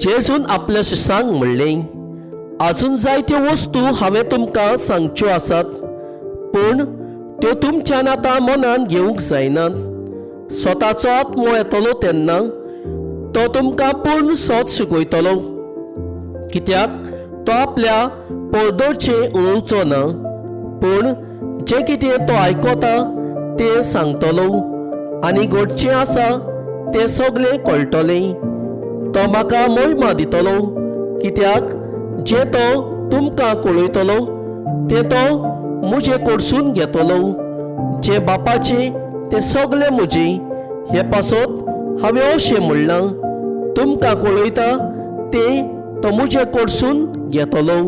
जेजून आपल्या शिष्यांक म्हणलें, आजून जायत्यो वस्तू हांवें तुमकां सांगच्यो आसात, पूण त्यो तुमच्यान आतां मनान घेवंक जायनात। स्वताचो आत्मो येतलो तेन्ना तो तुमकां पूर्ण सोच शिकयतलो, कित्याक तो आपल्या पळदरचें उलोवचो ना, पूण जें कितें तो आयकता तें सांगतलो, आनी घडचें आसा तें सगळें कळटलें। तो म्हाका महिमा दितलो, कित्याक जें तो तुमकां कळयतलो तें तो म्हजे कडसून घेतलो। जें बापाचें तें सगळें म्हजें, हे पासत हांवें अशें म्हणलां, तुमकां कळयता तें तो म्हजे कडसून घेतलो।